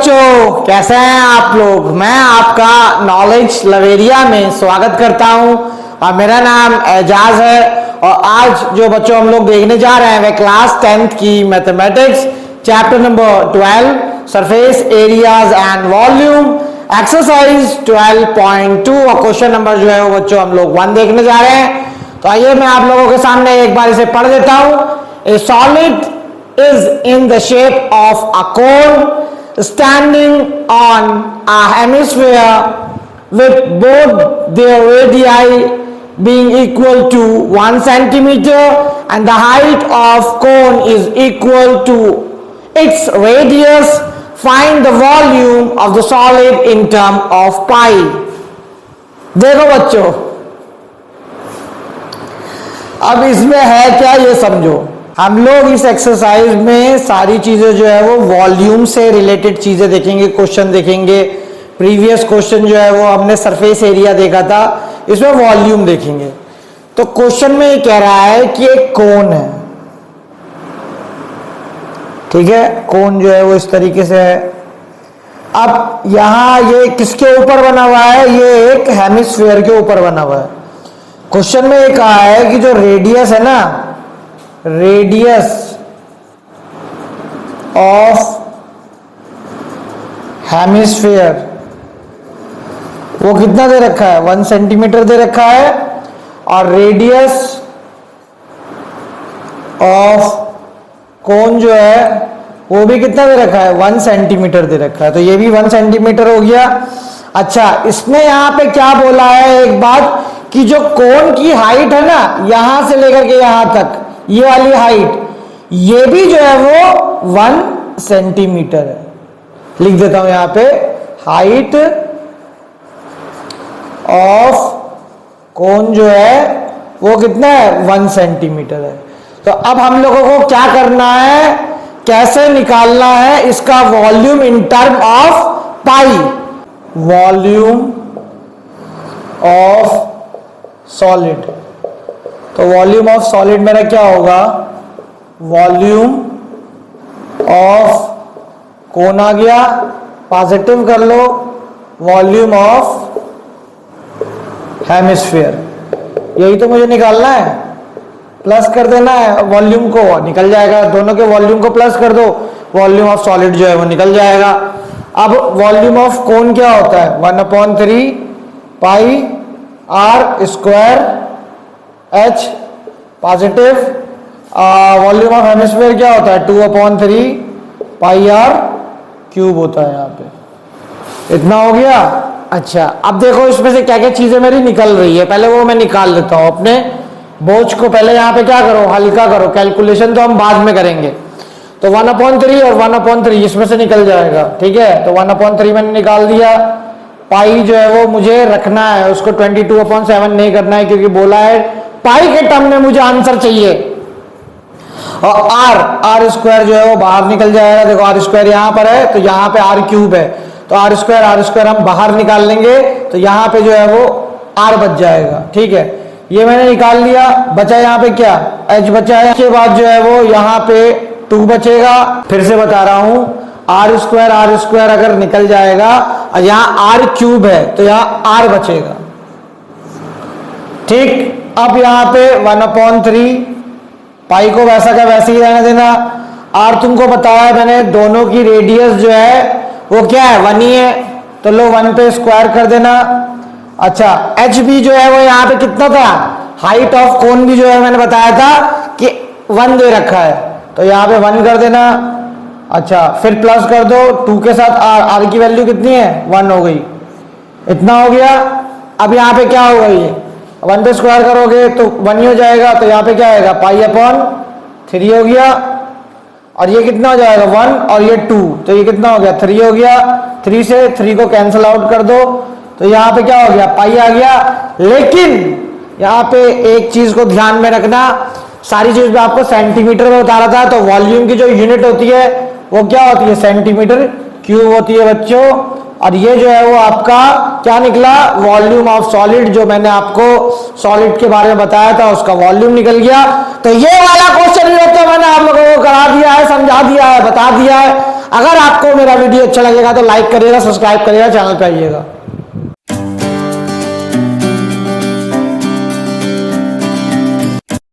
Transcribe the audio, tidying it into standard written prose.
बच्चों, कैसे हैं आप लोग। मैं आपका नॉलेज लवेरिया में स्वागत करता हूं और मेरा नाम एजाज है। और आज जो बच्चों हम लोग देखने जा रहे हैं वे क्लास 10th की mathematics chapter number 12 surface areas and volume exercise 12.2 और क्वेश्चन नंबर जो है वो बच्चों हम लोग 1 देखने जा रहे हैं। तो आइए मैं आप लोगों के सामने एक बार इसे पढ़ देता हूं। ए solid is in the shape of a cone standing on a hemisphere with both their radii being equal to 1 centimeter and the height of cone is equal to its radius. Find the volume of the solid in term of pi. देखो बच्चों, अब इसमें है क्या ये समझो। हम लोग इस एक्सरसाइज में सारी चीजें जो है वो वॉल्यूम से रिलेटेड चीजें देखेंगे, क्वेश्चन देखेंगे। प्रीवियस क्वेश्चन जो है वो हमने सरफेस एरिया देखा था, इसमें वॉल्यूम देखेंगे। तो क्वेश्चन में ये कह रहा है कि एक कोन है, ठीक है। कोन जो है वो इस तरीके से है। अब यहां ये किसके ऊपर बना हुआ है, ये एक हेमिस्फीयर के ऊपर बना हुआ है। क्वेश्चन में ये कहा है कि जो रेडियस है ना, रेडियस ऑफ हेमिस्फीयर वो कितना दे रखा है, 1 सेंटीमीटर दे रखा है। और रेडियस ऑफ कोन जो है वो भी कितना दे रखा है, 1 सेंटीमीटर दे रखा है। तो ये भी 1 सेंटीमीटर हो गया। अच्छा, इसने यहां पे क्या बोला है एक बात कि जो कोन की हाइट है ना, यहां से लेकर के यहां तक ये वाली हाइट, ये भी जो है वो 1 सेंटीमीटर है। लिख देता हूं यहां पे, हाइट ऑफ कोन जो है वो कितना है, 1 सेंटीमीटर है। तो अब हम लोगों को क्या करना है, कैसे निकालना है इसका volume in term of pi. Volume of solid, तो वॉल्यूम ऑफ सॉलिड मेरा क्या होगा, वॉल्यूम ऑफ कोन आ गया, पॉजिटिव कर लो, वॉल्यूम ऑफ हेमिस्फीयर, यही तो मुझे निकालना है। प्लस कर देना है वॉल्यूम को, निकल जाएगा। दोनों के वॉल्यूम को प्लस कर दो, वॉल्यूम ऑफ सॉलिड जो है वो निकल जाएगा। अब वॉल्यूम ऑफ कोन क्या होता है, 1/3 pi r square H positive. Volume of hemisphere क्या होता है, 2/3 पाई आर क्यूब होता है। यहाँ पे इतना हो गया। अच्छा, अब देखो इसमें से क्या क्या चीजें मेरी निकल रही है, पहले वो मैं निकाल देता हूं। अपने बोझ को पहले यहाँ पे क्या करो, हल्का करो। कैलकुलेशन तो हम बाद में करेंगे। तो 1/3 और 1/3 इसमें से निकल जाएगा, ठीक है। तो 1/3 मैंने निकाल दिया। पाई जो है वो मुझे रखना है, उसको 22/7 नहीं करना है, क्योंकि बोला है पाई के टर्म में मुझे आंसर चाहिए। और आर स्क्वायर जो है वो बाहर निकल जाएगा। देखो आर स्क्वायर यहां पर है, तो यहां पे आर क्यूब है, तो आर स्क्वायर हम बाहर निकाल लेंगे, तो यहां पे जो है वो आर बच जाएगा, ठीक है। ये मैंने निकाल लिया। बचा यहाँ पे क्या, एच बचा है। इसके बाद जो है वो यहाँ पे 2 बचेगा। फिर से बता रहा हूं, आर स्क्वायर अगर निकल जाएगा और यहाँ आर क्यूब है, तो यहाँ आर बचेगा, ठीक। अब यहाँ पे 1/3 पाई को वैसा का वैसे ही रहने देना। आर तुमको बताया मैंने, दोनों की रेडियस जो है वो क्या है, 1 ही है, तो लो 1 पे स्क्वायर कर देना। अच्छा, एच भी जो है वो यहाँ पे कितना था, हाइट ऑफ कोन भी जो है मैंने बताया था कि 1 दे रखा है, तो यहाँ पे 1 कर देना। अच्छा, फिर प्लस कर दो 2 के साथ आर की वैल्यू कितनी है, 1 हो गई। इतना हो गया। अब यहाँ पे क्या होगा, ये 1 पे स्क्वायर करोगे तो 1 ही हो जाएगा, तो यहाँ पे क्या आएगा, पाई/3 हो गया। और ये कितना हो जाएगा, 1 और ये 2, तो ये कितना हो गया, 3 हो गया। 3 से 3 को कैंसिल आउट कर दो, तो यहाँ पे क्या हो गया, पाई आ गया। लेकिन यहाँ पे एक चीज को ध्यान में रखना, सारी चीज में आपको सेंटीमीटर में बता रहा था, तो वॉल्यूम की जो यूनिट होती है वो क्या होती है, सेंटीमीटर क्यूब होती है बच्चों। और ये जो है वो आपका क्या निकला, वॉल्यूम ऑफ सॉलिड, जो मैंने आपको सॉलिड के बारे में बताया था उसका वॉल्यूम निकल गया। तो ये वाला क्वेश्चन भी होता है, मैंने आप लोगों को करा दिया है, समझा दिया है, बता दिया है। अगर आपको मेरा वीडियो अच्छा लगेगा तो लाइक करिएगा, सब्सक्राइब करिएगा, चैनल पे आइएगा।